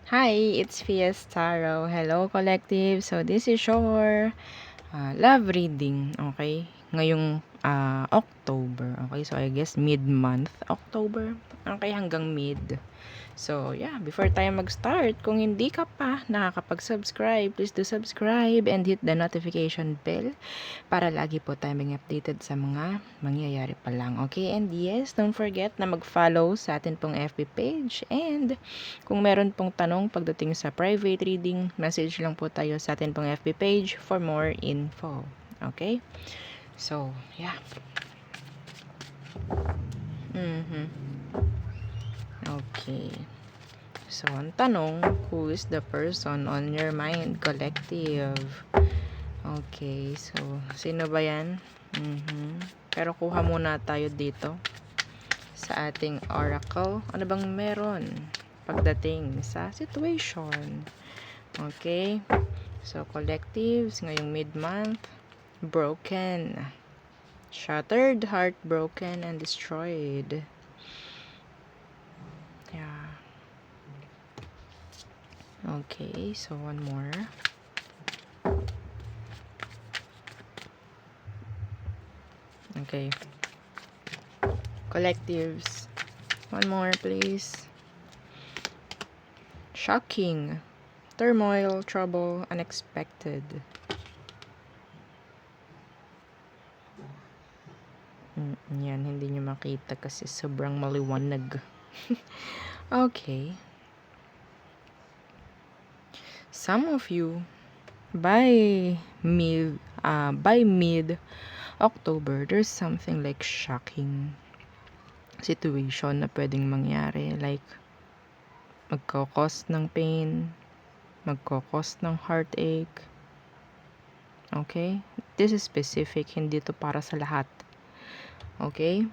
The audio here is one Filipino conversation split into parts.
Hi, it's Fiestaro. Hello, collective. So, this is your love reading. Okay? Ngayong October. Okay? So, I guess mid-month October. Okay? Hanggang mid. So, yeah. Before tayo mag-start, kung hindi ka pa nakakapag-subscribe, please do subscribe and hit the notification bell para lagi po tayo maging updated sa mga mangyayari pa lang. Okay? And yes, don't forget na mag-follow sa atin pong FB page. And kung meron pong tanong pagdating sa private reading, message lang po tayo sa atin pong FB page for more info. Okay? So, yeah. Okay. So, ang tanong, who is the person on your mind, collective? Okay, so, sino ba yan? Pero kuha muna tayo dito sa ating oracle. Ano bang meron pagdating sa situation? Okay, so collectives, ngayong mid-month, broken, shattered, heartbroken, and destroyed. Yeah. Okay, so one more. Okay. Collectives. One more, please. Shocking. Turmoil, trouble, unexpected. Yan, hindi nyo makita kasi sobrang maliwanag. Okay. Some of you, by mid October, there's something like shocking situation na pwedeng mangyari, like magkakos ng pain, magkakos ng heartache. Okay? This is specific, hindi to para sa lahat. Okay?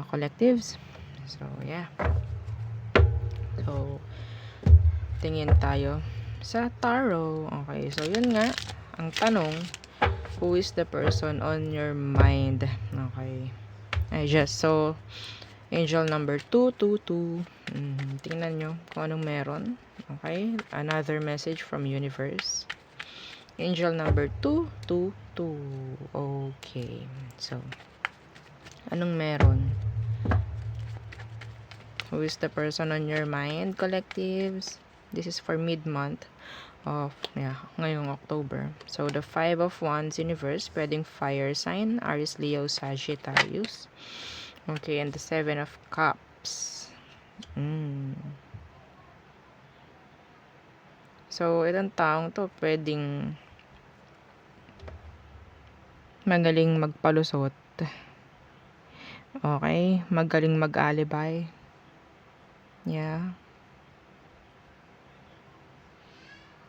Collectives. So, yeah. So, tingin tayo sa tarot. Okay, so yun nga, ang tanong, who is the person on your mind? Okay. So, angel number 222. Tingnan nyo kung anong meron. Okay, another message from universe. Angel number 222. Okay, so, anong meron? Who is the person on your mind, collectives? This is for mid-month of ngayong October. So, the 5 of Wands universe, pwedeng fire sign, Aries, Leo, Sagittarius. Okay, and the 7 of Cups. So, itong taong to, pwedeng magaling magpalusot. Okay, magaling mag-alibay. Yeah.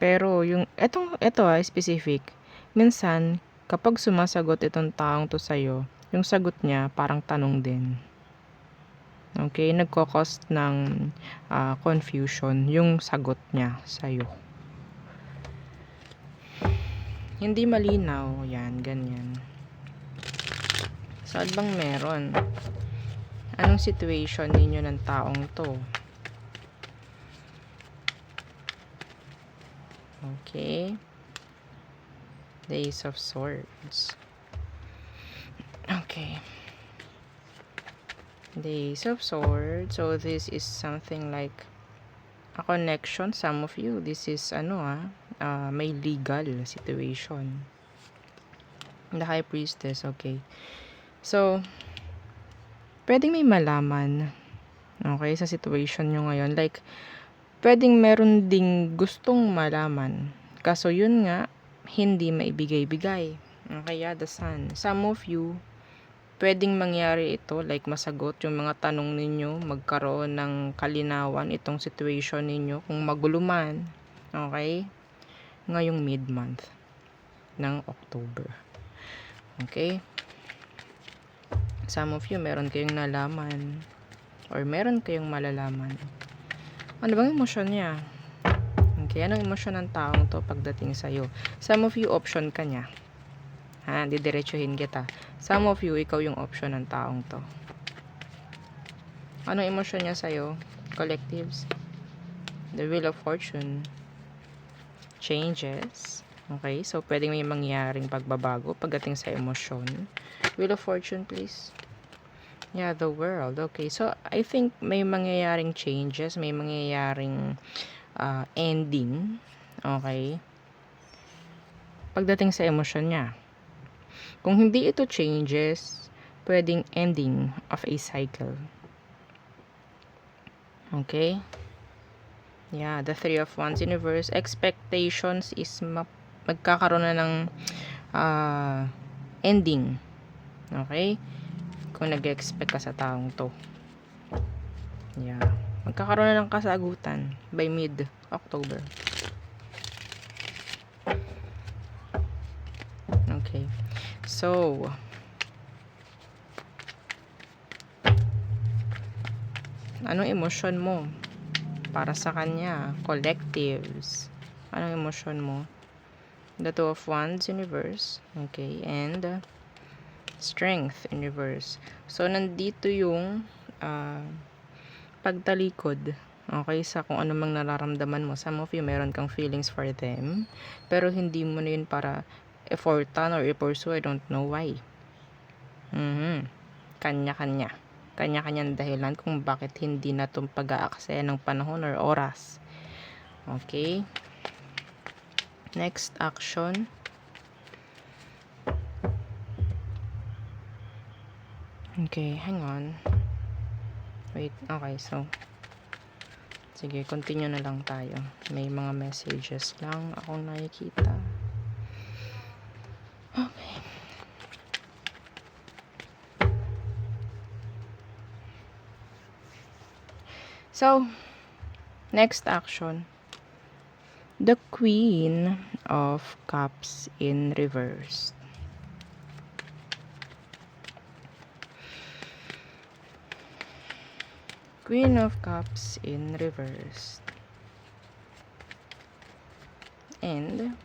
Pero ito specific. Minsan kapag sumasagot itong taong to sa'yo, yung sagot niya parang tanong din. Okay, nagko-cause ng confusion yung sagot niya sa'yo. Hindi malinaw, yan, ganyan. Saan bang meron? Anong situation ninyo ng taong to? Okay. The Ace of Swords. Okay. The Ace of Swords. So, this is something like a connection. Some of you, this is may legal situation. The High Priestess. Okay. So, pwedeng may malaman. Okay, sa situation nyo ngayon. Like, pwedeng meron ding gustong malaman. Kaso yun nga, hindi maibigay-bigay. Okay, the Sun. Some of you, pwedeng mangyari ito, like masagot yung mga tanong ninyo, magkaroon ng kalinawan itong situation ninyo, kung magulo man. Okay? Ngayong mid-month ng October. Okay? Some of you, meron kayong nalaman or meron kayong malalaman. Ano bang emosyon niya? Okay, anong emosyon ng taong to pagdating sa'yo? Some of you, option ka niya. Didiretsuhin kita. Some of you, ikaw yung option ng taong to. Anong emosyon niya sa'yo, collectives? The Wheel of Fortune. Changes. Okay, so pwedeng may mangyaring pagbabago pagdating sa emosyon. Wheel of Fortune, please. Yeah, the World. Okay, so I think may mangyayaring changes, may mangyayaring ending. Okay, pagdating sa emosyon niya. Kung hindi ito changes, pwedeng ending of a cycle. Okay? Yeah, the Three of Wands universe. Expectations is magkakaroon na ng ending. Okay? Kung nag-expect ka sa taong to. Yeah. Magkakaroon na ng kasagutan by mid-October. Okay. So, anong emosyon mo para sa kanya? Collectives. Anong emosyon mo? The Two of Wands universe. Okay. And Strength universe. So, nandito yung pagtalikod. Okay, sa kung ano mang nararamdaman mo. Some of you, meron kang feelings for them. Pero hindi mo na yun para effortan or i-pursue. I don't know why. Kanya-kanya. Kanya-kanyang dahilan kung bakit hindi na itong pag-aaksaya ng panahon or oras. Okay. Next action. Okay, hang on. Wait, okay, so sige, continue na lang tayo. May mga messages lang akong nakikita. Okay. So, next action. The Queen of Cups in reverse. Queen of Cups in reverse. And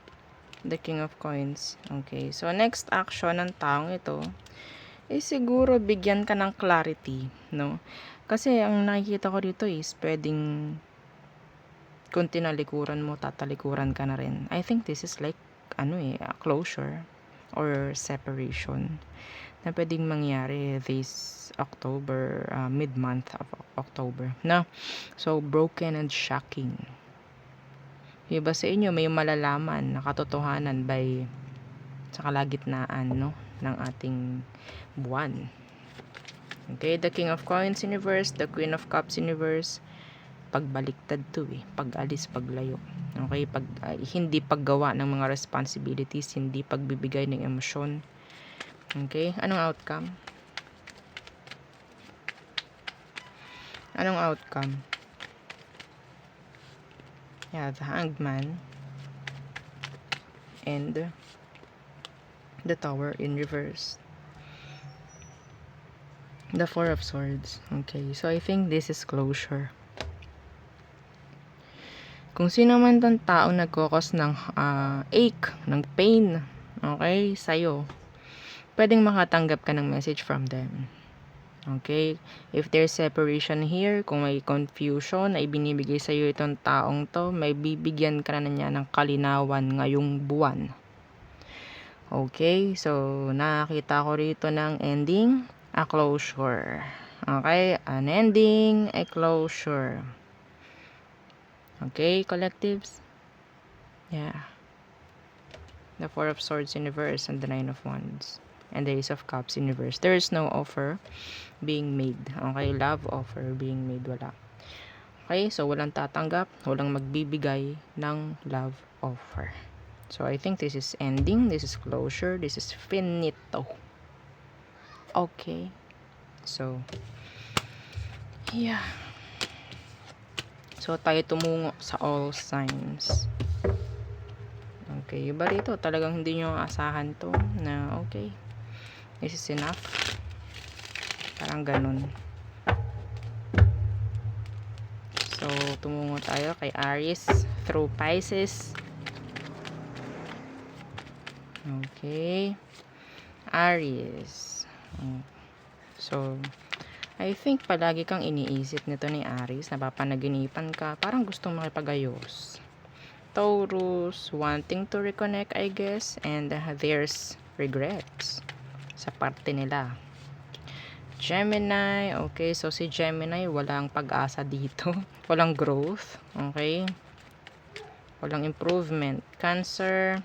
the King of Coins. Okay, so next action ng taong ito siguro bigyan ka ng clarity, no? Kasi ang nakikita ko dito is pwedeng kung tinalikuran mo, tatalikuran ka na rin. I think this is like a closure or separation na pwedeng mangyari this October, mid-month of October. No? So, broken and shocking. Iba sa inyo, may malalaman na katotohanan by sa kalagitnaan, no, ng ating buwan. Okay, the King of Coins universe, the Queen of Cups universe, pagbaliktad to pag-alis, paglayo. Okay, hindi paggawa ng mga responsibilities, hindi pagbibigay ng emosyon. Okay, anong outcome? Anong outcome? Yeah, the Hanged Man and the Tower in reverse. The Four of Swords. Okay, so I think this is closure. Kung sino man tong taong nagkakos ng ache, ng pain, okay, sa'yo, pwedeng makatanggap ka ng message from them. Okay? If there's separation here, kung may confusion na ibinibigay sa'yo itong taong to, may bibigyan ka na niya ng kalinawan ngayong buwan. Okay? So, nakakita ko rito ng ending, a closure. Okay? An ending, a closure. Okay, collectives? Yeah. The Four of Swords in reverse and the Nine of Wands. And the Ace of Cups in reverse. There is no offer being made. Okay, love offer being made. Wala. Okay, so walang tatanggap, walang magbibigay ng love offer. So, I think this is ending, this is closure, this is finito. Okay. So, yeah. So, tayo tumungo sa all signs. Okay, iba rito, talagang hindi nyo asahan to na okay, this is enough. Parang ganun. So, tumungo tayo kay Aries through Pisces. Okay. Aries. So, I think palagi kang iniisip nito ni Aries, napapanaginipan ka, parang gustong makipagayos. Taurus, wanting to reconnect, I guess, and there's regrets sa parte nila. Gemini, okay, so si Gemini, walang pag-asa dito. Walang growth, okay? Walang improvement. Cancer,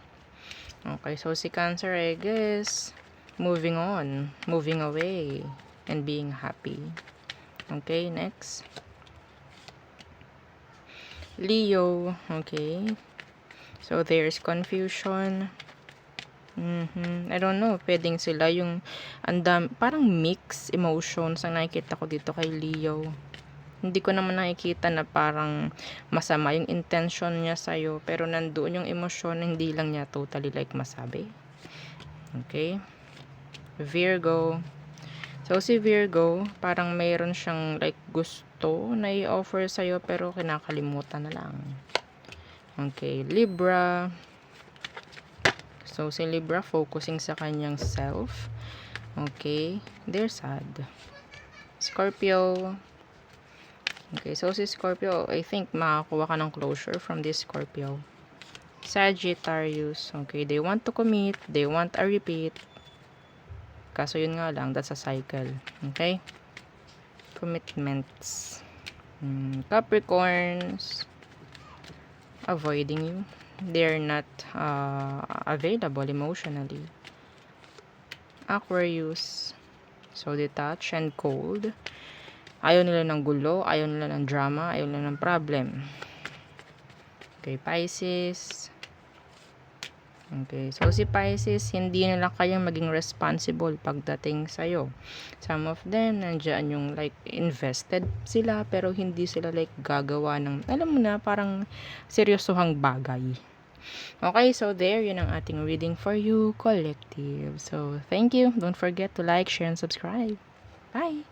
okay, so si Cancer, I guess, moving on, moving away, and being happy. Okay, next. Leo, okay. So, there's confusion. I don't know, pwedeng sila yung parang mixed emotions ang nakikita ko dito kay Leo. Hindi ko naman nakikita na parang masama yung intention niya sa'yo, pero nandoon yung emosyon, hindi lang niya totally like masabi. Okay. Virgo. So, si Virgo, parang mayroon siyang like gusto na i-offer sa'yo, pero kinakalimutan na lang. Okay. Libra. So, si Libra, focusing sa kanyang self. Okay. They're sad. Scorpio. Okay. So, si Scorpio, I think makakuha ka ng closure from this Scorpio. Sagittarius. Okay. They want to commit. They want a repeat. Kaso yun nga lang, that's a cycle. Okay? Commitments. Capricorns, avoiding you. They're not available emotionally. Aquarius, so detached and cold. Ayaw nila ng gulo, ayaw nila ng drama, ayaw nila ng problem. Okay, Pisces. Okay, so si Pisces, hindi nila kayang maging responsible pagdating sa'yo. Some of them, nandiyan yung like invested sila, pero hindi sila like gagawa ng, alam mo na, parang seryosohang bagay. Okay, so there, yun ang ating reading for you, collective. So, thank you. Don't forget to like, share, and subscribe. Bye!